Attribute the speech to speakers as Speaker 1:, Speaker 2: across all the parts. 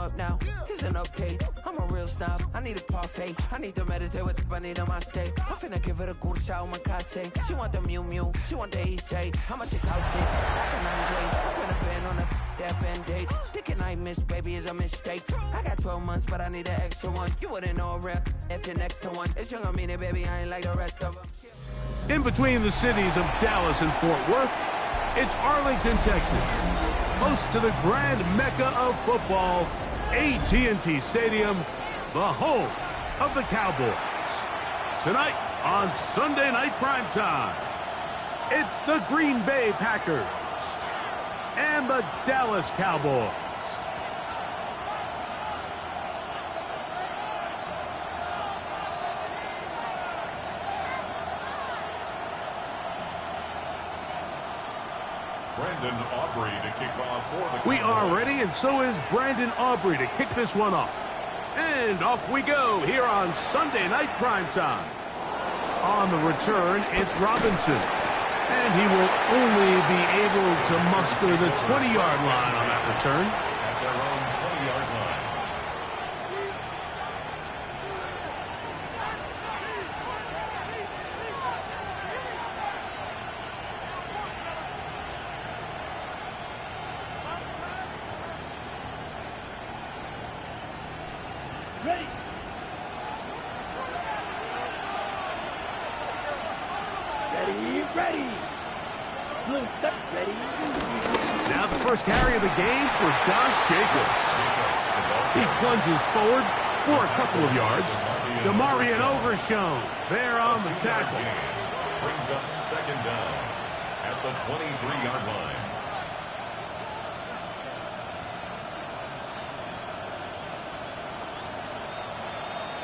Speaker 1: up now. It's an update. I'm a real snob. I need a parfait. I need to meditate with the bunny on my steak. I'm finna give her a good shot with my case. She want the Mew Mew. She want the East J. How much it cost it? Like an Andre. I spent a band on a that band-aid. Thinking I miss, baby, is a mistake. I got 12 months, but I need an extra one. You wouldn't know a rep if you're next to one. It's young, I mean it, baby. I ain't like the rest of them.
Speaker 2: In between the cities of Dallas and Fort Worth, it's Arlington, Texas, host to the grand mecca of football, AT&T Stadium, the home of the Cowboys. Tonight on Sunday Night Primetime, it's the Green Bay Packers and the Dallas Cowboys.
Speaker 3: Brandon Aubrey to kick off for the Cowboys.
Speaker 2: We are ready, and so is Brandon Aubrey to kick this one off. And off we go here on Sunday Night Primetime. On the return, it's Robinson. And he will only be able to muster the 20-yard line on that return.
Speaker 3: At their own 20-yard line.
Speaker 4: Ready. Ready. Blue step, ready.
Speaker 2: Now the first carry of the game for Josh Jacobs. He plunges forward for a couple of yards. DeMarion Overshown there on the tackle.
Speaker 3: Brings up second down at the 23-yard line.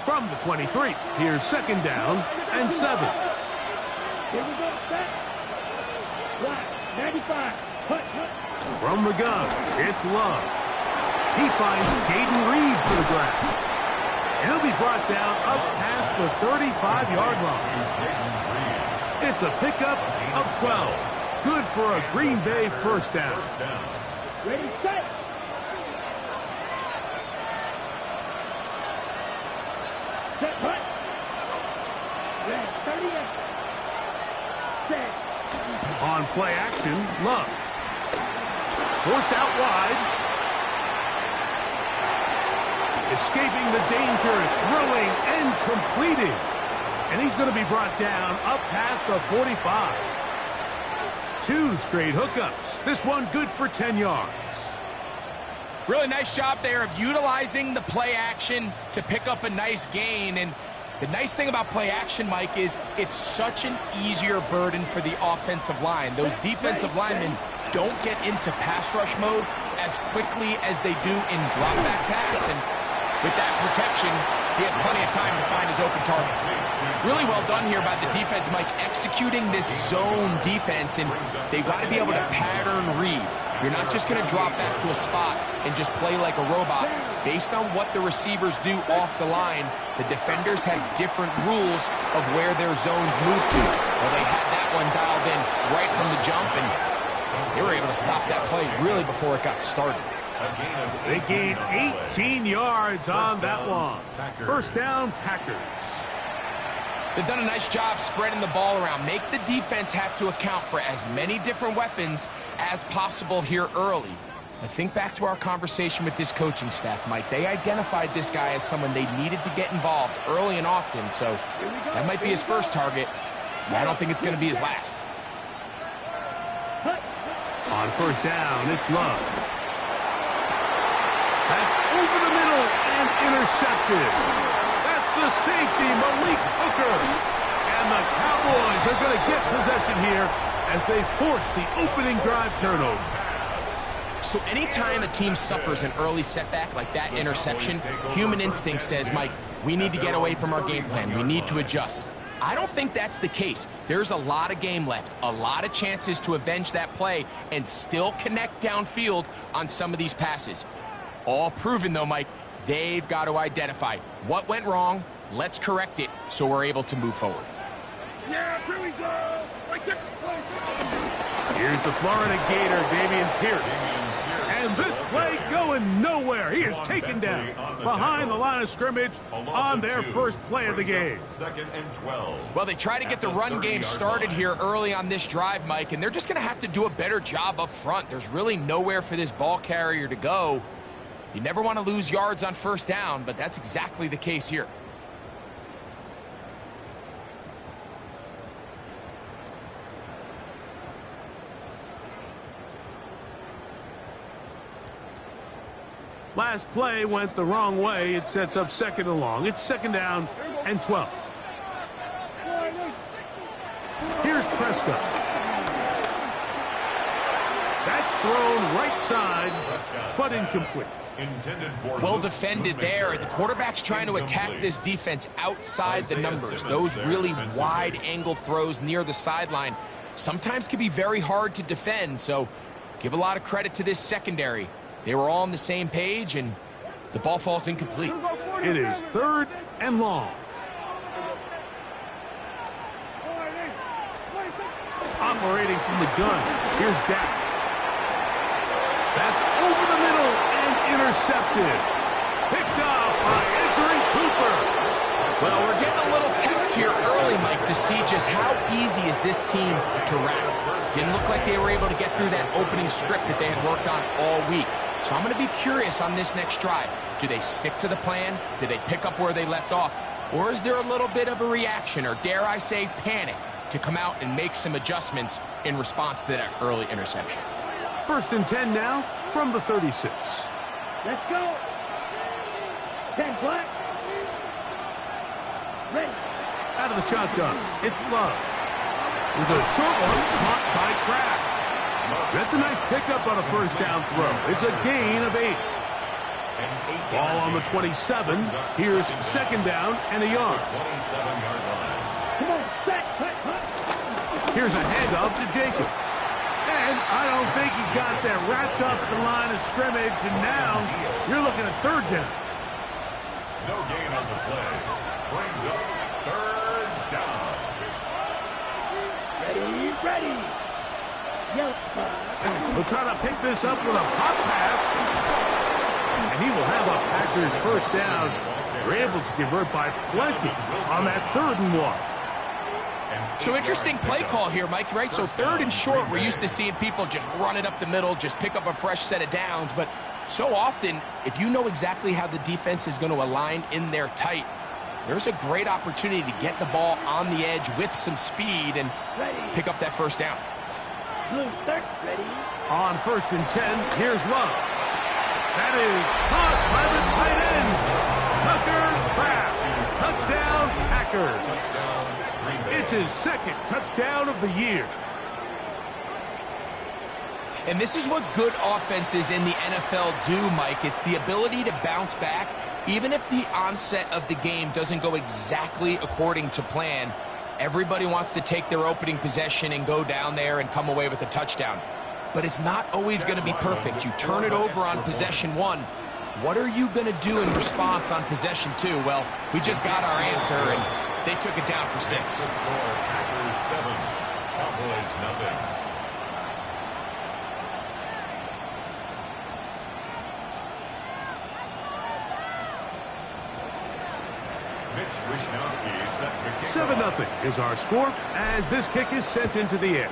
Speaker 2: From the 23, here's second down and 7.
Speaker 4: Here we go, set. Right, 95. Hut.
Speaker 2: From the gun, it's Love. He finds Caden Reed for the grab. He'll be brought down up past the 35-yard line. It's a pickup of 12. Good for a Green Bay first down.
Speaker 4: Ready, set. Set, hut. Ready, 38. Set.
Speaker 2: On play action, Love. Forced out wide. Escaping the danger, throwing and completing. And he's going to be brought down up past the 45. 2 straight hookups. This one good for 10 yards.
Speaker 5: Really nice job there of utilizing the play action to pick up a nice gain. And the nice thing about play action, Mike, is it's such an easier burden for the offensive line. Those defensive linemen don't get into pass rush mode as quickly as they do in drop back pass. And with that protection, he has plenty of time to find his open target. Really well done here by the defense, Mike, executing this zone defense, and they got to be able to pattern read. You're not just going to drop back to a spot and just play like a robot. Based on what the receivers do off the line, the defenders have different rules of where their zones move to. Well, they had that one dialed in right from the jump, and they were able to stop that play really before it got started.
Speaker 2: They gain 18 yards on that one. First down, Packers.
Speaker 5: They've done a nice job spreading the ball around. Make the defense have to account for as many different weapons as possible here early. I think back to our conversation with this coaching staff, Mike. They identified this guy as someone they needed to get involved early and often, so that might be his first target. I don't think it's going to be his last.
Speaker 2: On first down, it's Love. That's over the middle and intercepted. That's the safety, Malik Hooker. And the Cowboys are going to get possession here as they force the opening drive turnover.
Speaker 5: So anytime a team suffers an early setback like that interception, human instinct says, Mike, we need to get away from our game plan. We need to adjust. I don't think that's the case. There's a lot of game left, a lot of chances to avenge that play and still connect downfield on some of these passes. All proven, though, Mike, they've got to identify what went wrong, let's correct it so we're able to move forward.
Speaker 4: Yeah, here we go. Like this.
Speaker 2: Here's the Florida Gator, Dameon Pierce. And this play going nowhere. He is taken down behind the line of scrimmage on their first play of the game.
Speaker 3: 2nd and 12.
Speaker 5: Well, they try to get the run game started here early on this drive, Mike, and they're just going to have to do a better job up front. There's really nowhere for this ball carrier to go. You never want to lose yards on first down, but that's exactly the case here.
Speaker 2: Last play went the wrong way. It sets up 2nd and long. It's 2nd down and 12. Here's Prescott. That's thrown right side, but incomplete.
Speaker 5: Well defended there. The quarterback's trying to attack this defense outside the numbers. Those really wide-angle throws near the sideline sometimes can be very hard to defend, so give a lot of credit to this secondary. They were all on the same page, and the ball falls incomplete.
Speaker 2: It is 3rd and long. Operating from the gun. Here's Dak. That's over the middle and intercepted. Picked off by Edgerrin Cooper.
Speaker 5: Well, we're getting a little test here early, Mike, to see just how easy is this team to wrap. Didn't look like they were able to get through that opening script that they had worked on all week. So I'm going to be curious on this next drive. Do they stick to the plan? Do they pick up where they left off? Or is there a little bit of a reaction, or dare I say panic, to come out and make some adjustments in response to that early interception?
Speaker 2: 1st and 10 now from the 36.
Speaker 4: Let's go. 10 black. Ready.
Speaker 2: Out of the shotgun, it's Love. With a short one caught by Kraft. That's a nice pickup on a first down throw. It's a gain of 8. Ball on the 27. Here's 2nd down and a yard.
Speaker 3: 27-yard line.
Speaker 4: Come on, set, cut.
Speaker 2: Here's a handoff to Jacobs. And I don't think he got that wrapped up at the line of scrimmage, and now you're looking at 3rd down.
Speaker 3: No gain on the play. Brings up 3rd down.
Speaker 4: Ready. Yes,
Speaker 2: He'll try to pick this up with a pop pass. And he will have a Packers first down. They're able to convert by plenty on that 3rd and 1.
Speaker 5: So interesting play call here, Mike, right? So 3rd and short, we're used to seeing people just run it up the middle, just pick up a fresh set of downs. But so often, if you know exactly how the defense is going to align in there tight, there's a great opportunity to get the ball on the edge with some speed and pick up that first down.
Speaker 4: Blue, third, ready.
Speaker 2: On 1st and 10, here's Love. That is caught by the tight end, Tucker Kraft. Touchdown, Packers. It's his 2nd touchdown of the year.
Speaker 5: And this is what good offenses in the NFL do, Mike. It's the ability to bounce back, even if the onset of the game doesn't go exactly according to plan. Everybody wants to take their opening possession and go down there and come away with a touchdown. But it's not always going to be perfect. You turn it over on possession 1. What are you going to do in response on possession 2? Well, we just got our answer, and they took it down for 6.
Speaker 3: The score, Packers 7, Cowboys nothing. Mitch Wishnowsky set to kick
Speaker 2: 7-0 is our score as this kick is sent into the air.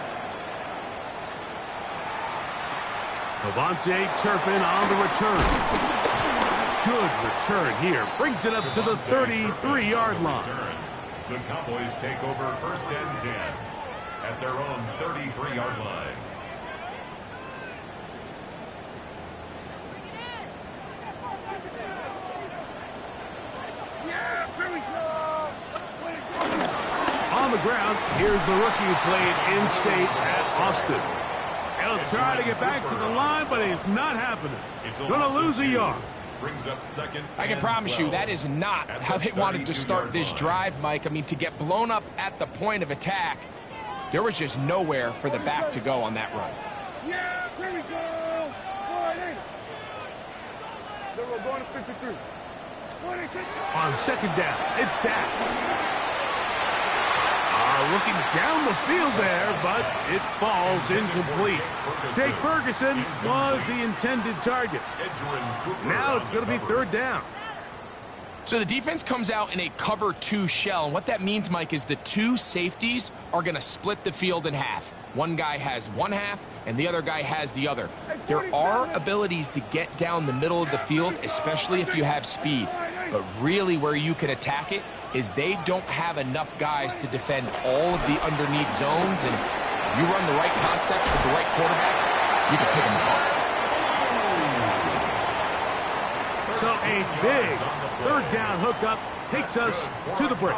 Speaker 2: Devontae Turpin on the return. Good return here. Brings it up to the 33-yard line.
Speaker 3: The Cowboys take over 1st and 10 at their own 33-yard line.
Speaker 2: On the ground, here's the rookie who played in-state at Austin. He'll try to get back to the line, but it's not happening. Going to lose a yard.
Speaker 3: Brings up 2nd.
Speaker 5: I can promise you that is not how they wanted to start this drive, Mike. I mean, to get blown up at the point of attack, there was just nowhere for the back to go on that run.
Speaker 4: Yeah, here we go. 40. Then we're going to 53. 46.
Speaker 2: On 2nd down, it's Dak. Looking down the field there, but it falls incomplete. Jake Ferguson was the intended target. Now it's going to be third down.
Speaker 5: So the defense comes out in a cover 2 shell, and what that means, Mike, is the 2 safeties are going to split the field in half. One guy has one half, and the other guy has the other. There are abilities to get down the middle of the field, especially if you have speed. But really where you can attack it is they don't have enough guys to defend all of the underneath zones, and if you run the right concepts with the right quarterback, you can pick them apart.
Speaker 2: So a big third down hookup takes us to the break.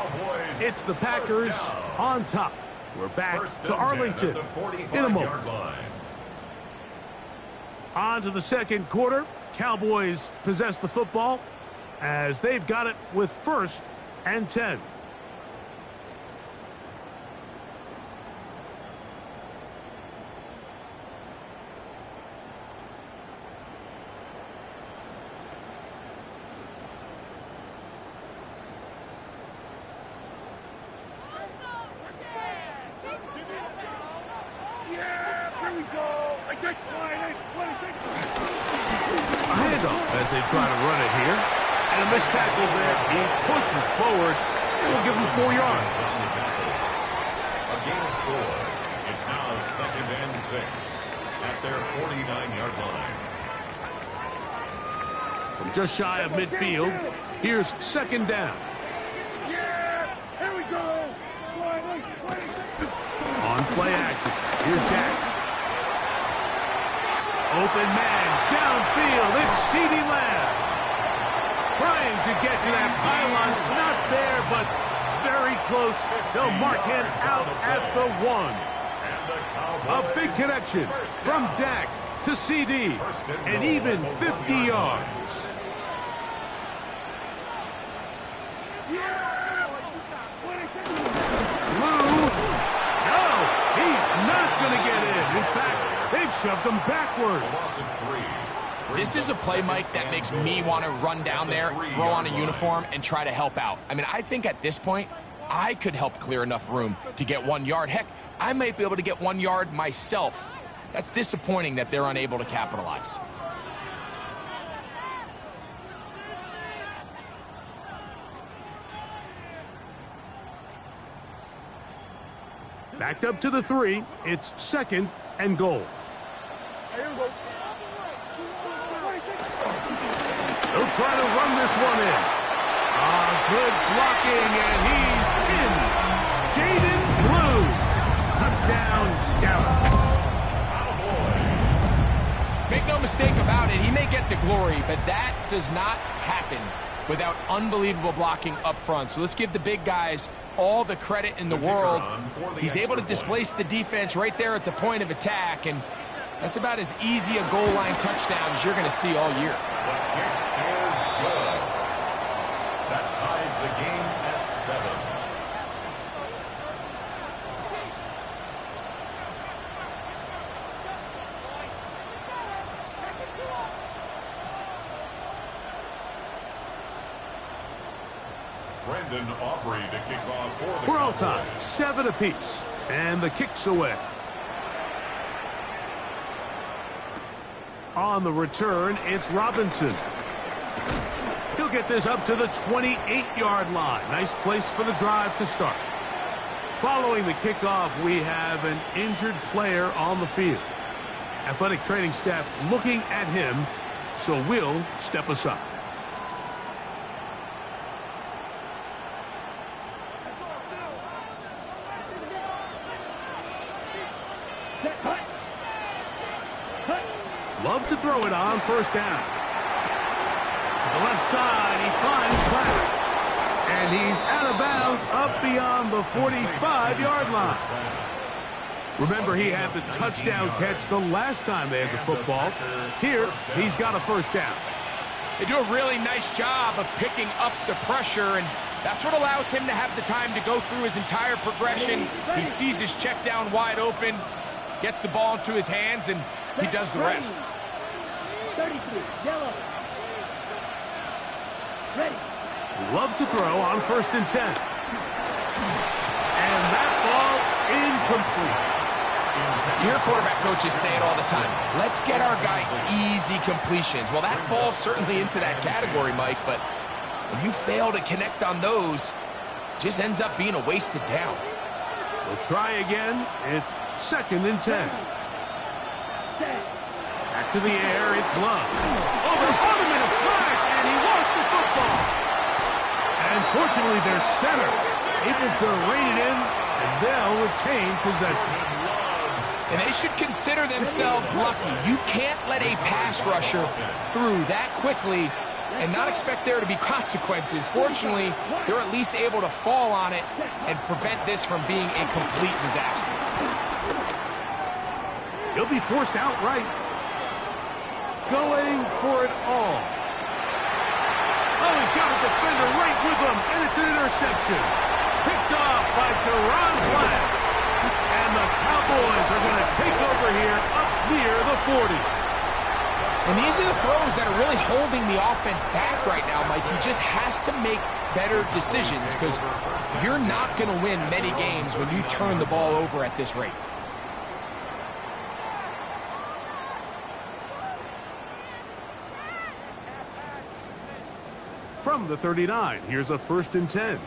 Speaker 2: It's the Packers on top. We're back to Arlington in a moment. On to the second quarter. Cowboys possess the football as they've got it with 1st and 10. As they try to run it here. And a missed tackle there. He pushes forward. It will give him 4 yards.
Speaker 3: A gain of 4. It's now 2nd and 6 at their 49-yard line.
Speaker 2: From just shy of midfield, here's 2nd down.
Speaker 4: Yeah, here we go.
Speaker 2: On play action, here's Dak. Open man, downfield, it's CeeDee Lamb. Trying to get to that pylon, not there, but very close. They'll mark him out at the 1. A big connection from Dak to CD, and even 50 yards. Lou, no, he's not going to get in. In fact, they've shoved him backwards.
Speaker 5: This is a play, Mike, that makes me want to run down there, throw on a uniform, and try to help out. I mean, I think at this point, I could help clear enough room to get 1 yard. Heck, I might be able to get 1 yard myself. That's disappointing that they're unable to capitalize.
Speaker 2: Backed up to the 3. It's 2nd and goal. They'll try to run this one in. Good blocking, and he's in. Jaden Blue. Touchdown, Dallas.
Speaker 5: Make no mistake about it, he may get the glory, but that does not happen without unbelievable blocking up front. So let's give the big guys all the credit in the world. He's able to displace the defense right there at the point of attack, and that's about as easy a goal line touchdown as you're going to see all year.
Speaker 3: That ties the game at 7. Brendan Aubrey to kick off for the
Speaker 2: We're all
Speaker 3: Cowboys.
Speaker 2: tied, 7 apiece, and the kick's away. On the return, it's Robinson. He'll get this up to the 28-yard line. Nice place for the drive to start. Following the kickoff, we have an injured player on the field. Athletic training staff looking at him, so we'll step aside. Love to throw it on 1st down. To the left side, he finds Platt. And he's out of bounds up beyond the 45-yard line. Remember, he had the touchdown catch the last time they had the football. Here, he's got a 1st down.
Speaker 5: They do a really nice job of picking up the pressure, and that's what allows him to have the time to go through his entire progression. He sees his check down wide open, gets the ball into his hands, and he does the rest.
Speaker 4: 33, yellow. Ready.
Speaker 2: Love to throw on 1st and 10. And that incomplete.
Speaker 5: You hear quarterback coaches say it all the time. Let's get our guy easy completions. Well, that falls certainly into that category, Mike, but when you fail to connect on those, it just ends up being a wasted down.
Speaker 2: We'll try again. It's 2nd and 10. Back to the air, it's Love. Over on him in a flash, and he lost the football. And fortunately, their center able to rein it in, and they'll retain possession.
Speaker 5: And they should consider themselves lucky. You can't let a pass rusher through that quickly and not expect there to be consequences. Fortunately, they're at least able to fall on it and prevent this from being a complete disaster.
Speaker 2: He'll be forced outright. Going for it all. Oh, he's got a defender right with him, and it's an interception. Picked off by Teron Black. And the Cowboys are going to take over here up near the 40.
Speaker 5: And these are the throws that are really holding the offense back right now, Mike. He just has to make better decisions because you're not going to win many games when you turn the ball over at this rate.
Speaker 2: From the 39, here's a 1st and 10.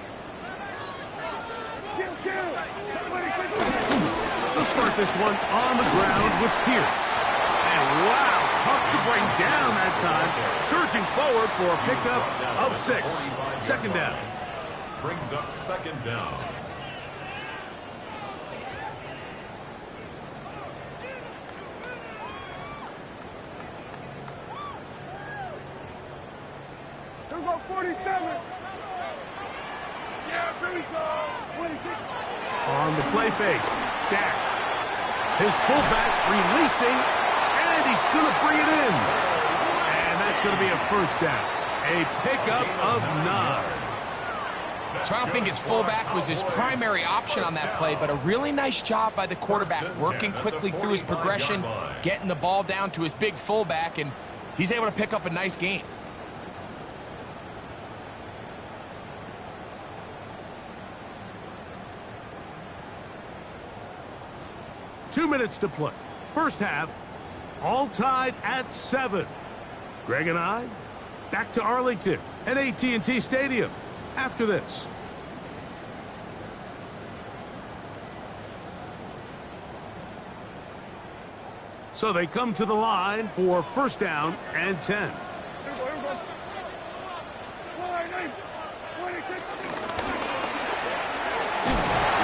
Speaker 2: They'll start this one on the ground with Pierce. And wow, tough to bring down that time. Surging forward for a pickup of 6. 2nd down.
Speaker 3: Brings up 2nd down.
Speaker 4: Here we go, 47. Yeah, here we go. 26.
Speaker 2: On the play fake, Dak. His fullback releasing, and he's going to bring it in. And that's going to be a 1st down. A pickup of 9.
Speaker 5: So I don't think his fullback was his primary option on that play, but a really nice job by the quarterback working quickly through his progression, getting the ball down to his big fullback, and he's able to pick up a nice gain.
Speaker 2: Two minutes to play. First half, all tied at 7. Greg and I, back to Arlington at AT&T Stadium after this. So they come to the line for 1st down and 10.
Speaker 4: Here we go, here we go. 26.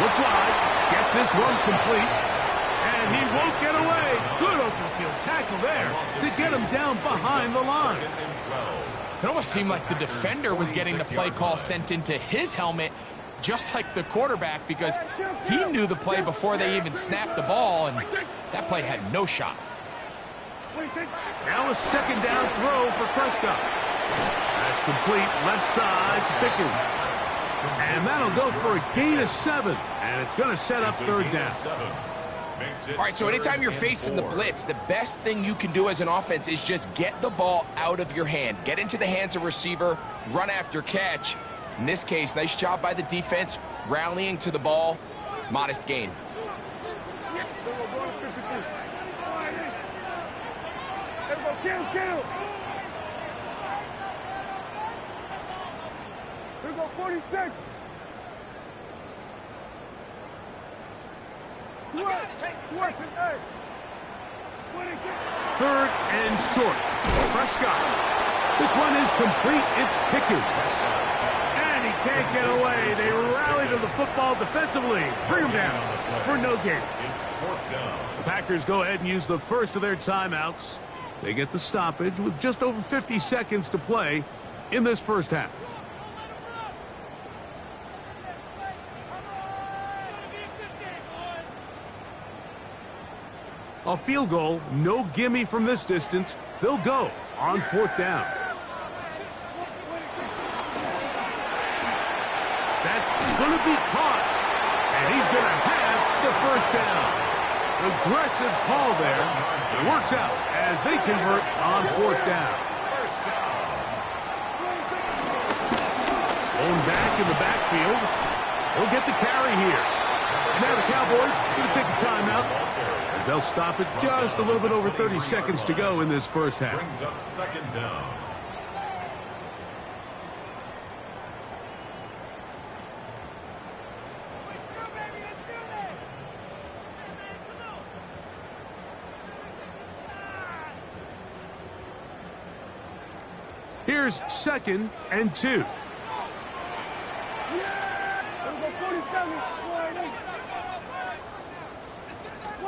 Speaker 2: Look wide, get this one complete. And he won't get away. Good open field tackle there to get him down behind the line.
Speaker 5: It almost seemed like the defender was getting the play call sent into his helmet, just like the quarterback, because he knew the play before they even snapped the ball, and that play had no shot.
Speaker 2: Now a 2nd down throw for Prescott. That's complete, left side to Pickens. And that'll go for a gain of 7, and it's going to set up 3rd down.
Speaker 5: All right, so anytime you're facing the blitz, the best thing you can do as an offense is just get the ball out of your hand. Get into the hands of receiver, run after catch. In this case, nice job by the defense, rallying to the ball. Modest gain.
Speaker 4: Kill. Here we go, 46.
Speaker 2: Third and short. Prescott. This one is complete. It's Pickens. And he can't get away. They rally to the football defensively. Bring him down for no gain. The Packers go ahead and use the first of their timeouts. They get the stoppage with just over 50 seconds to play in this first half. A field goal, no gimme from this distance. They'll go on 4th down. That's going to be caught. And he's going to have the 1st down. Aggressive call there. It works out as they convert on 4th down. Going back in the backfield. He'll get the carry here. Now the Cowboys going to take a timeout as they'll stop it just a little bit over 30 seconds to go in this first half.
Speaker 3: Brings up second down.
Speaker 2: Here's 2nd and 2.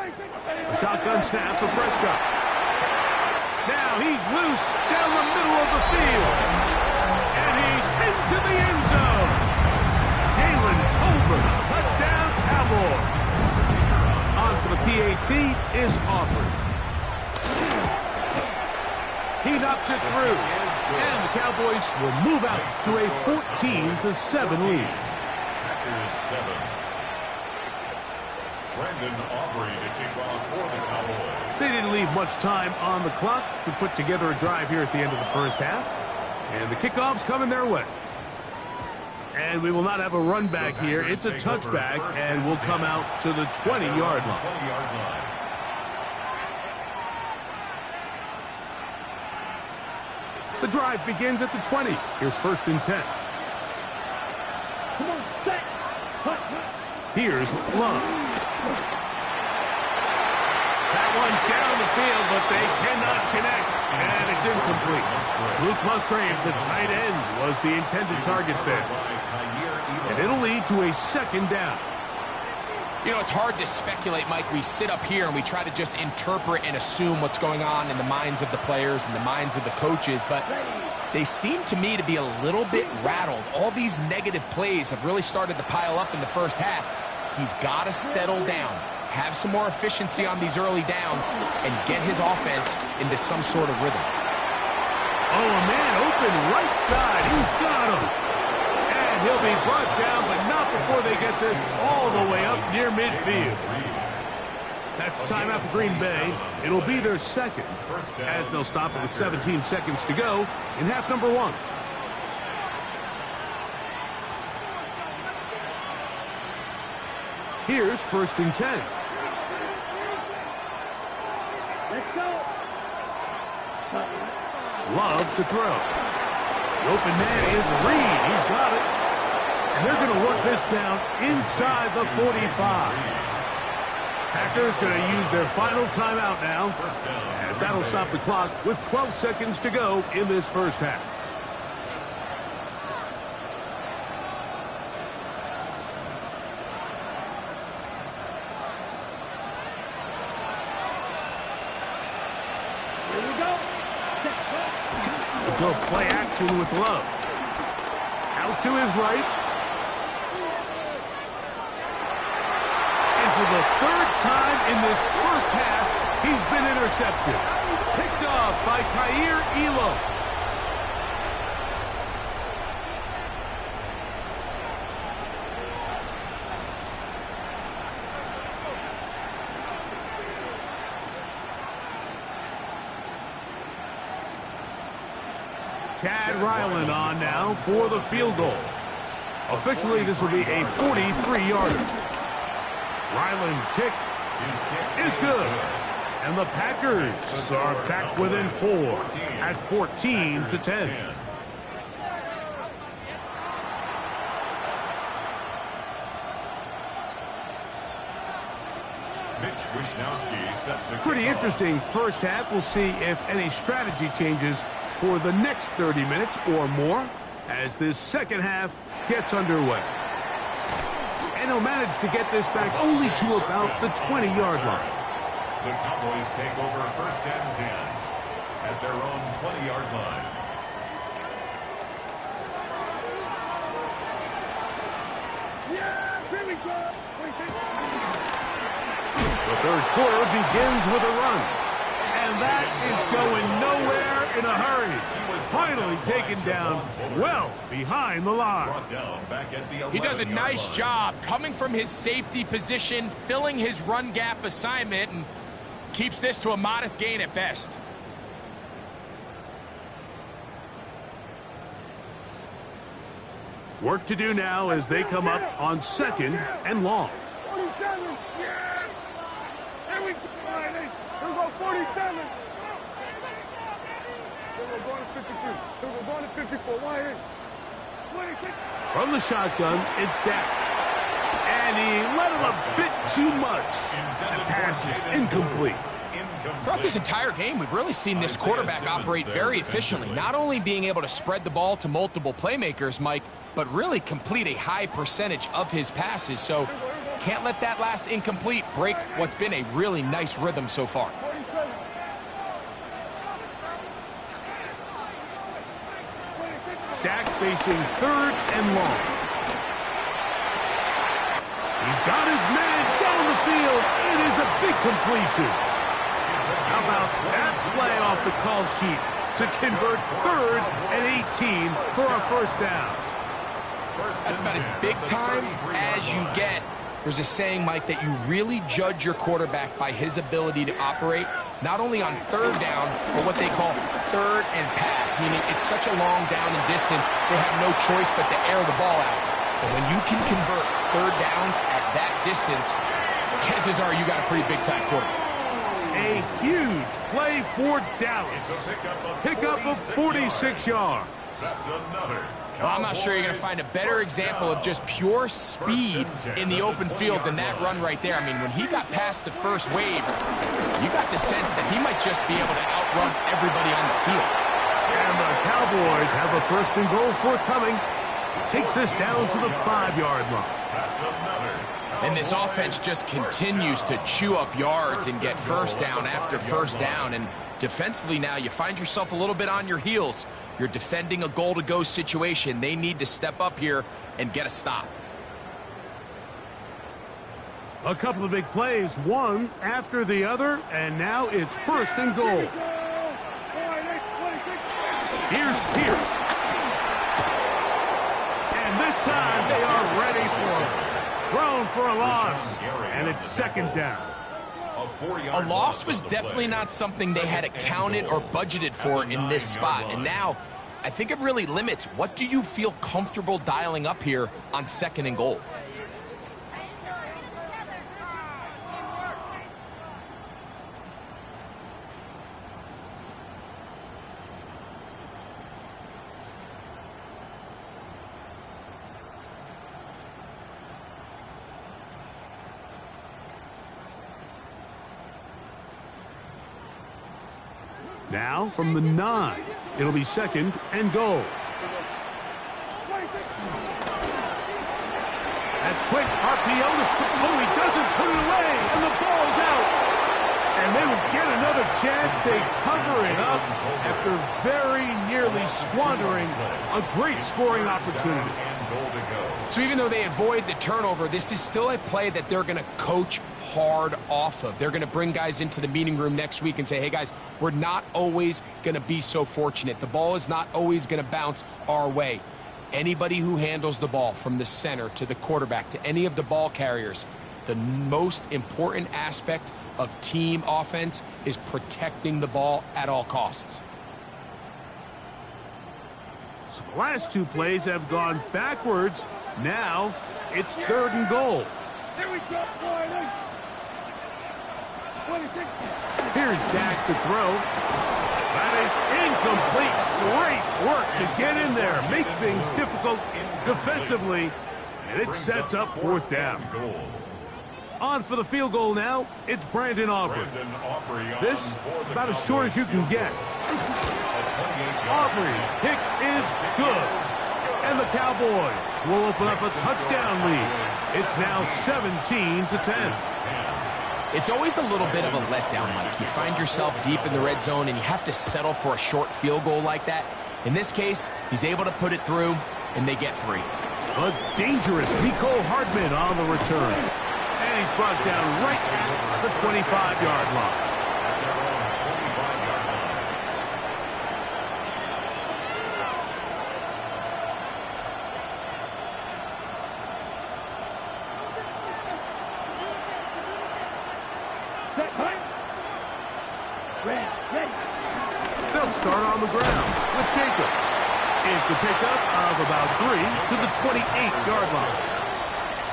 Speaker 2: A shotgun snap for Prescott. Now he's loose down the middle of the field. And he's into the end zone. Jalen Tolbert, touchdown Cowboys. On for the PAT is Auburn. He knocks it through. And the Cowboys will move out to a 14-7 lead.
Speaker 3: Packers 7. Brandon Aubrey to kick off for the Cowboys.
Speaker 2: They didn't leave much time on the clock to put together a drive here at the end of the first half. And the kickoff's coming their way. And we will not have a run back here. It's a touchback, and we'll come out to the 20-yard line.
Speaker 3: 20-yard line.
Speaker 2: The drive begins at the 20. Here's 1st and 10. Here's Love. That one down the field, but they cannot connect. And it's incomplete. Luke Musgrave, the tight end, was the intended target there. And it'll lead to a 2nd down.
Speaker 5: You know, it's hard to speculate, Mike. We sit up here and we try to just interpret and assume what's going on in the minds of the players and the minds of the coaches, but they seem to me to be a little bit rattled. All these negative plays have really started to pile up in the first half. He's got to settle down, have some more efficiency on these early downs, and get his offense into some sort of rhythm.
Speaker 2: Oh, a man open right side. He's got him. And he'll be brought down, but not before they get this all the way up near midfield. That's timeout for Green Bay. It'll be their 2nd, as they'll stop it with 17 seconds to go in half number 1. Here's 1st and 10.
Speaker 4: Let's go.
Speaker 2: Love to throw. The open man is Reed. He's got it. And they're going to work this down inside the 45. Packers going to use their final timeout now, as that'll stop the clock with 12 seconds to go in this first half.
Speaker 4: Here we go.
Speaker 2: Go play action with Love. Out to his right. And for the 3rd time in this first half, he's been intercepted. Picked off by Kaiir Elam. Chad Ryland on now for the field goal. Officially, this will be a 43-yarder. Ryland's kick is good. And the Packers are back within 4 at 14-10. Pretty interesting first half. We'll see if any strategy changes for the next 30 minutes or more as this second half gets underway. And he'll manage to get this back only to about the 20-yard line.
Speaker 3: The Cowboys take over 1st and 10 at their own 20-yard line.
Speaker 4: Yeah, here we go.
Speaker 2: The 3rd quarter begins with a run. And that is going nowhere in a hurry. Finally taken down well behind the line.
Speaker 5: He does a nice job coming from his safety position, filling his run gap assignment, and keeps this to a modest gain at best.
Speaker 2: Work to do now as they come up on 2nd and long.
Speaker 4: 47. Yeah. There we go. All right, hey. Here we go, 47. Here we're going to 53. Here we're going to 54. Wide in. 26.
Speaker 2: From the shotgun, it's Dak. And he let him a bit too much. That pass is incomplete.
Speaker 5: Throughout this entire game, we've really seen this quarterback operate very efficiently, not only being able to spread the ball to multiple playmakers, Mike, but really complete a high percentage of his passes. So can't let that last incomplete break what's been a really nice rhythm so far.
Speaker 2: Dak facing third and long. He's got his man down the field. It is a big completion. How about that play off the call sheet to convert 3rd and 18 for a first down?
Speaker 5: That's about as big time as you get. There's a saying, Mike, that you really judge your quarterback by his ability to operate not only on 3rd down, but what they call 3rd and pass, meaning it's such a long down and distance, they have no choice but to air the ball out. And when you can convert 3rd downs at that distance, chances are you got a pretty big-time quarterback.
Speaker 2: A huge play for Dallas. Pickup of 46 yards.
Speaker 3: That's another.
Speaker 5: Well, I'm not sure you're going to find a better example of just pure speed in the open field than that run right there. I mean, when he got past the first wave, you got the sense that he might just be able to outrun everybody on the field.
Speaker 2: And the Cowboys have a 1st and goal forthcoming. Takes this down to the 5-yard line.
Speaker 3: That's another.
Speaker 5: And this offense just continues to chew up yards and get first down after first down. And defensively now, you find yourself a little bit on your heels. You're defending a goal-to-go situation. They need to step up here and get a stop.
Speaker 2: A couple of big plays, one after the other, and now it's 1st and goal. Here's Pierce. And this time they are ready for it. Thrown for a loss, and it's 2nd down.
Speaker 5: A loss was definitely not something they had accounted or budgeted for in this spot. And now, I think it really limits what do you feel comfortable dialing up here on 2nd and goal.
Speaker 2: Now from the 9, it'll be 2nd and goal. That's quick RPO. Oh, he doesn't put it away, and the ball's out. And they will get another chance. They cover it up after very nearly squandering a great scoring opportunity.
Speaker 5: So even though they avoid the turnover, this is still a play that they're going to coach hard off of. They're going to bring guys into the meeting room next week and say, hey, guys, we're not always going to be so fortunate. The ball is not always going to bounce our way. Anybody who handles the ball from the center to the quarterback to any of the ball carriers, the most important aspect of team offense is protecting the ball at all costs.
Speaker 2: So the last 2 plays have gone backwards. Now it's 3rd and goal. Here's Dak to throw. That is incomplete. Great work to get in there, make things difficult defensively, and it sets up 4th down. On for the field goal now, it's Brandon Aubrey. This, about as short as you can get. Aubrey's kick is good. And the Cowboys will open up a touchdown lead. It's now 17-10.
Speaker 5: It's always a little bit of a letdown, Mike. You find yourself deep in the red zone, and you have to settle for a short field goal like that. In this case, he's able to put it through, and they get 3.
Speaker 2: A dangerous Mecole Hardman on the return. And he's brought down right at the 25-yard line. They'll start on the ground with Jacobs. It's a pickup of about 3 to the 28-yard line.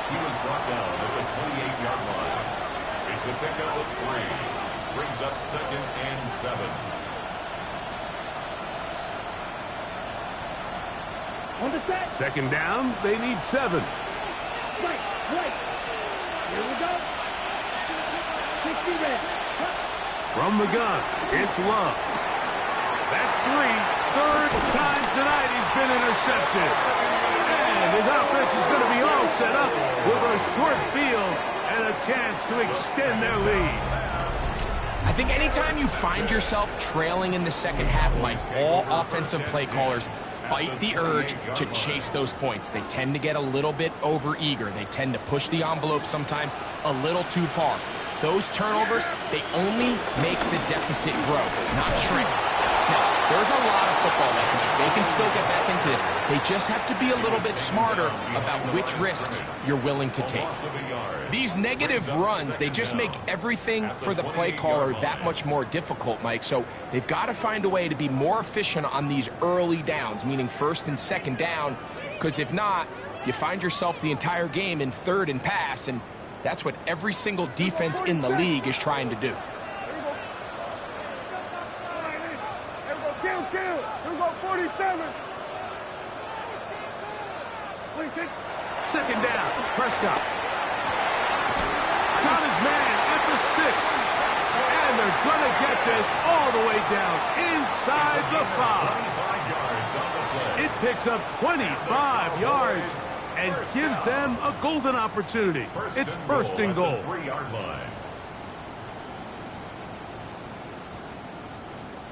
Speaker 3: He was brought down at the 28-yard line. It's a pickup of 3. Brings up 2nd and 7.
Speaker 4: On the set.
Speaker 2: 2nd down, they need 7.
Speaker 4: Right. Here we go. 60 red.
Speaker 2: From the gun, it's Love. That's 3. 3rd time tonight he's been intercepted. And his offense is going to be all set up with a short field and a chance to extend their lead.
Speaker 5: I think anytime you find yourself trailing in the second half, Mike, all offensive play callers fight the urge to chase those points. They tend to get a little bit over-eager. They tend to push the envelope sometimes a little too far. Those turnovers, they only make the deficit grow, not shrink. Now, there's a lot of football left, Mike. They can still get back into this. They just have to be a little bit smarter about which risks you're willing to take. These negative runs, they just make everything for the play caller that much more difficult, Mike. So they've got to find a way to be more efficient on these early downs, meaning 1st and 2nd down, because if not, you find yourself the entire game in 3rd and pass, and that's what every single defense in the league is trying to do.
Speaker 4: Kill. Here we go, 47.
Speaker 2: 2nd down, Prescott. Got his man at the 6. And they're going to get this all the way down inside the 5. It picks up 25 yards and gives them a golden opportunity. It's 1st and goal.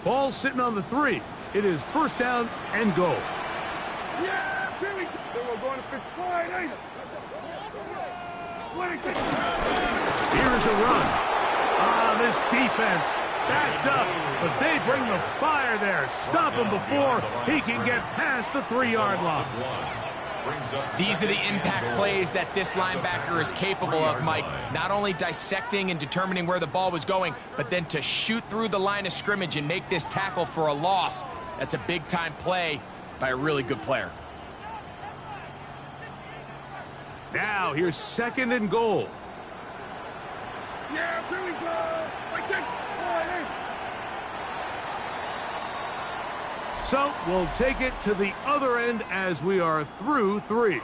Speaker 2: Ball sitting on the 3. It is 1st down and goal.
Speaker 4: Yeah, here we go. We're going to fix flying, ain't it?
Speaker 2: Here's a run. This defense backed up, but they bring the fire there. Stop him before he can get past the 3-yard line.
Speaker 5: These are the impact plays that this linebacker is capable of, Mike. Not only dissecting and determining where the ball was going, but then to shoot through the line of scrimmage and make this tackle for a loss. That's a big-time play by a really good player.
Speaker 2: Now, here's 2nd and goal.
Speaker 4: Yeah, here we go.
Speaker 2: So, we'll take it to the other end as we are through 3.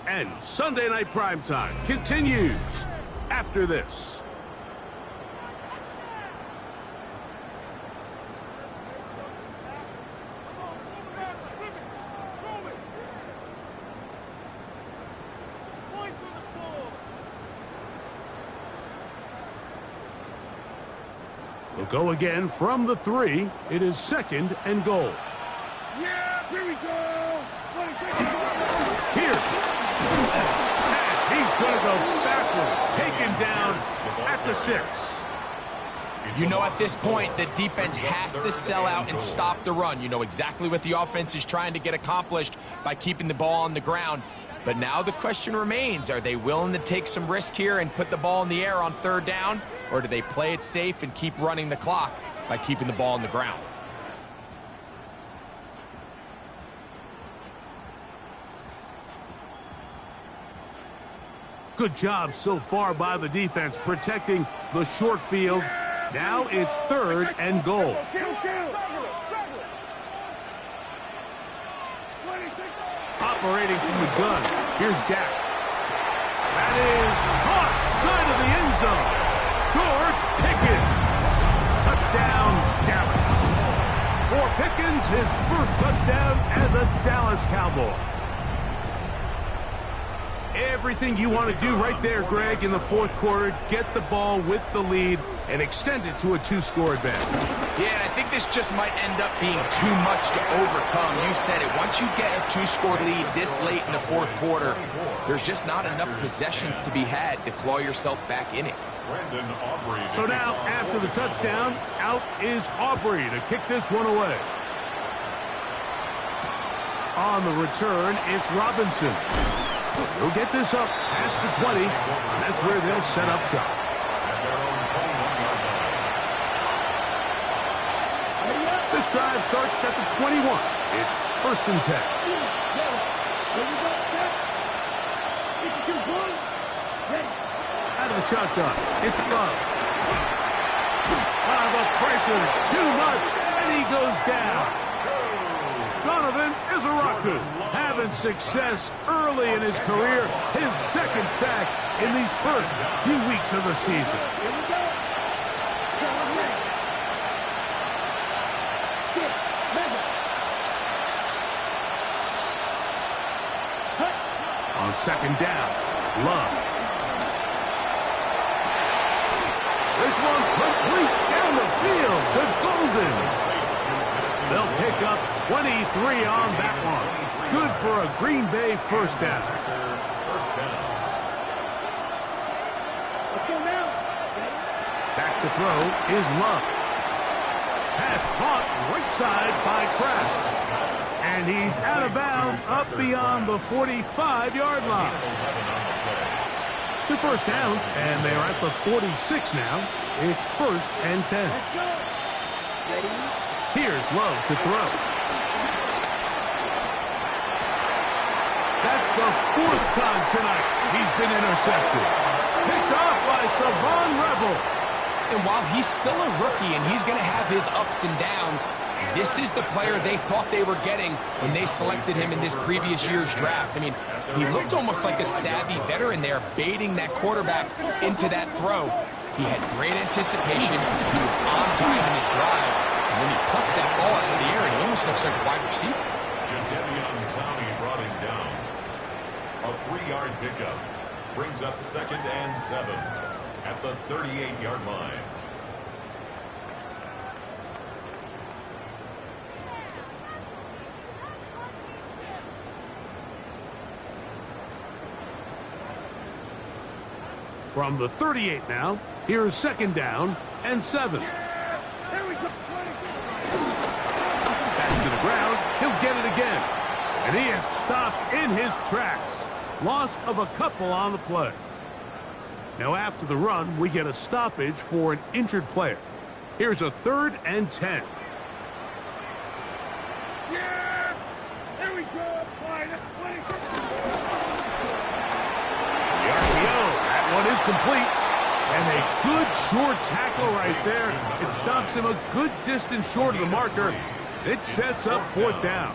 Speaker 2: And Sunday Night Primetime continues after this. We'll go again from the 3. It is 2nd and goal.
Speaker 4: Yeah, here we go.
Speaker 2: Pierce. And he's going to go backwards. Taken down at the 6.
Speaker 5: You know, at this point, the defense has to sell out and stop the run. You know exactly what the offense is trying to get accomplished by keeping the ball on the ground. But now the question remains, are they willing to take some risk here and put the ball in the air on 3rd down? Or do they play it safe and keep running the clock by keeping the ball on the ground?
Speaker 2: Good job so far by the defense protecting the short field. Now it's 3rd and goal. Operating from the gun. Here's Dak. That is caught side of the end zone. George Pickens. Touchdown, Dallas. For Pickens, his 1st touchdown as a Dallas Cowboy. Everything you want to do right there, Greg, in the 4th quarter. Get the ball with the lead and extend it to a 2-score advantage.
Speaker 5: Yeah, I think this just might end up being too much to overcome. You said it. Once you get a 2-score lead this late in the 4th quarter, there's just not enough possessions to be had to claw yourself back in it.
Speaker 2: So now, after the touchdown, out is Aubrey to kick this one away. On the return, it's Robinson. He'll get this up past the 20, and that's where they'll set up shop. This drive starts at the 21. It's 1st and 10. Out of the shotgun. It's Love. The pressure too much, and he goes down. Donovan Izaraku having success early in his career. His second sack in these first few weeks of the season. On second down, Love. This one complete down the field to Golden. They'll pick up 23 on that one. Good for a Green Bay first down. Back to throw is Love. Pass caught right side by Kraft. And he's out of bounds up beyond the 45-yard line. 2 first downs, and they're at the 46 now. It's 1st and 10. Here's Love to throw. That's the 4th time tonight he's been intercepted. Picked off by Savon Revel.
Speaker 5: And while he's still a rookie and he's going to have his ups and downs, this is the player they thought they were getting when they selected him in this previous year's draft. I mean, he looked almost like a savvy veteran there, baiting that quarterback into that throw. He had great anticipation. He was on time in his drive. And when he plucks that ball out of the air, he almost looks like a wide receiver.
Speaker 3: Jadeveon Clowney brought him down. A 3-yard pickup brings up 2nd and 7 at the 38-yard line.
Speaker 2: From the 38 now, here's 2nd down and 7. Back to the ground, he'll get it again. And he is stopped in his tracks. Loss of a couple on the play. Now after the run, we get a stoppage for an injured player. Here's a 3rd and 10.
Speaker 4: Yeah! There we go!
Speaker 2: The RPO, that one is complete. And a good short tackle right there. It stops him a good distance short of the marker. It sets up 4th down.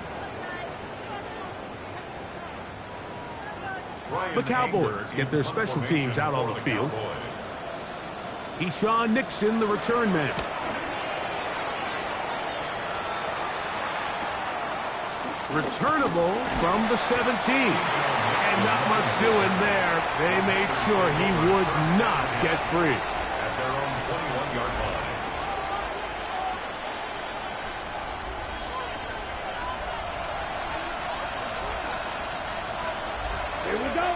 Speaker 2: The Cowboys get their special teams out on the field. Keyshawn Nixon, the return man. Returnable from the 17. And not much doing there. They made sure he would not get free.
Speaker 3: At their own 21-yard line.
Speaker 4: Here we go.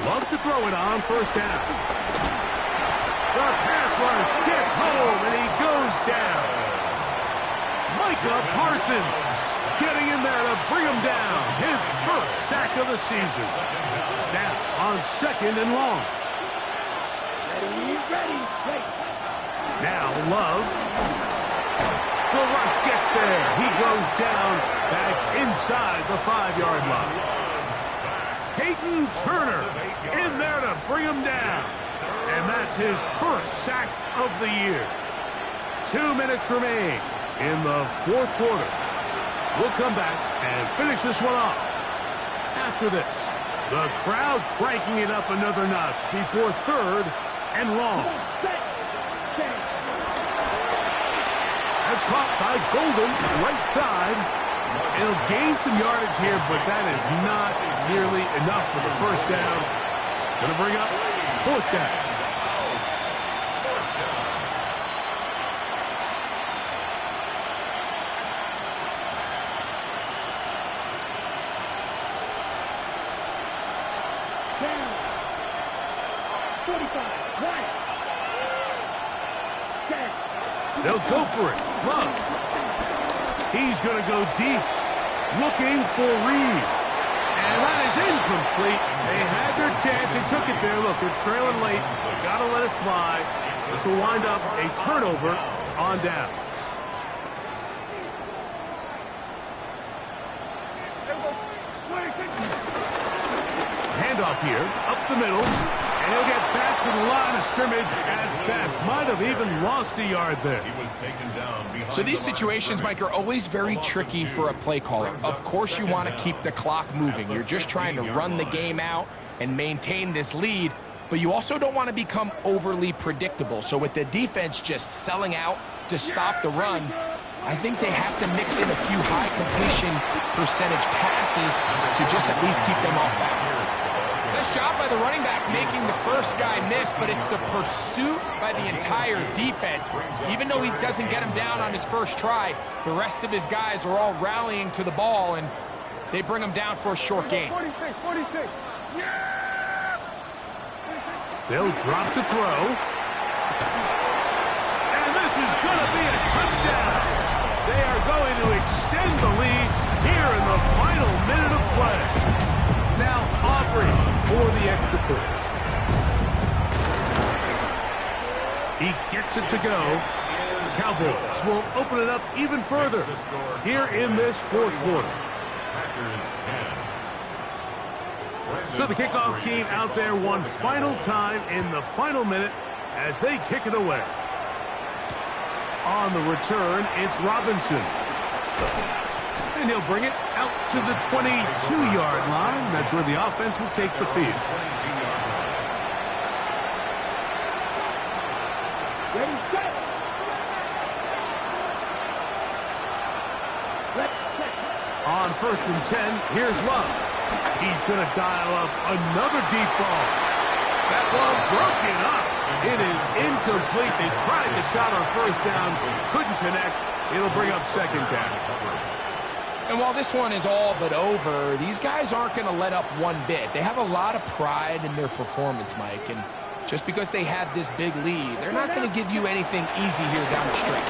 Speaker 2: Love to throw it on 1st down. The pass rush gets home, and he goes down. Micah Parsons getting in there to bring him down. His 1st sack of the season. Now on 2nd and long.
Speaker 4: Ready.
Speaker 2: Now Love. The rush gets there. He goes down back inside the 5-yard line. Peyton Turner in there to bring him down. And that's his 1st sack of the year. 2 minutes remain in the 4th quarter. We'll come back and finish this one off. After this, the crowd cranking it up another notch before 3rd and long. That's caught by Golden, right side. He'll gain some yardage here, but that is not nearly enough for the 1st down. It's going to bring up 4th down. They'll go for it. Love. He's going to go deep, looking for Reed. And that is incomplete. They had their chance. They took it there. Look, they're trailing late. Got to let it fly. This will wind up a turnover on downs. handoff here, up the middle, and he'll get back to the line of scrimmage at best. Might have even lost a yard there.
Speaker 3: He was taken down behind
Speaker 5: So these
Speaker 3: the line of
Speaker 5: situations,
Speaker 3: scrimmage.
Speaker 5: Mike, are always very tricky for a play caller. Of course you want to keep the clock moving. You're just trying to run the game out and maintain this lead, but you also don't want to become overly predictable. So with the defense just selling out to stop the run, I think they have to mix in a few high completion percentage passes to just at least keep them off balance. Nice job by the running back making the first guy miss, but it's the pursuit by the entire defense. Even though he doesn't get him down on his first try, the rest of his guys are all rallying to the ball, and they bring him down for a short gain.
Speaker 4: 46, 46. Yeah!
Speaker 2: They'll drop to throw. And this is going to be a touchdown. They are going to extend the lead here in the final minute of play. Now Aubrey for the extra point. He gets it to go. The Cowboys will open it up even further here in this fourth quarter.
Speaker 3: Packers 10.
Speaker 2: So the kickoff team out there one final time in the final minute as they kick it away. On the return, it's Robinson. And he'll bring it out to the 22-yard line. That's where the offense will take the field.
Speaker 4: Ready, set.
Speaker 2: On 1st and 10, here's Love. He's going to dial up another deep ball. That ball broken up. It is incomplete. They tried the shot on first down, couldn't connect. It'll bring up second down.
Speaker 5: And while this one is all but over, these guys aren't going to let up one bit. They have a lot of pride in their performance, Mike, and just because they have this big lead, they're not going to give you anything easy here down the stretch.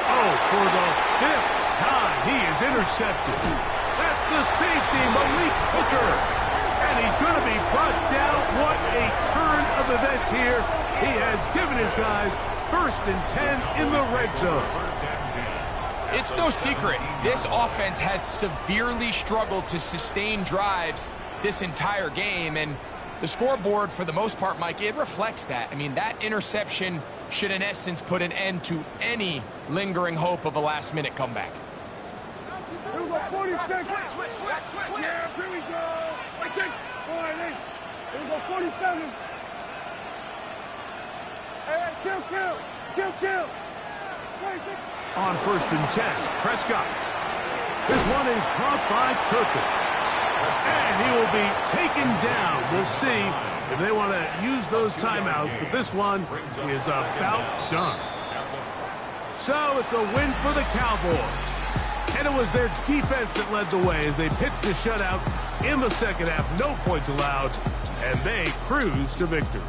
Speaker 2: Oh, for the 5th time, he is intercepted. That's the safety, Malik Hooker. And he's going to be brought down. What a turn of events here. He has given his guys 1st and 10 in the red zone.
Speaker 5: It's no secret, this offense has severely struggled to sustain drives this entire game, and the scoreboard, for the most part, Mike, it reflects that. I mean, that interception should, in essence, put an end to any lingering hope of a last-minute comeback.
Speaker 4: Here we go, 46. Yeah, here we go. I think. All right, here we go, 47. Hey, kill. 46.
Speaker 2: On 1st and 10, Prescott. This one is caught by Turpin. And he will be taken down. We'll see if they want to use those timeouts, but this one is about done. So it's a win for the Cowboys. And it was their defense that led the way as they pitched a shutout in the second half. No points allowed, and they cruise to victory.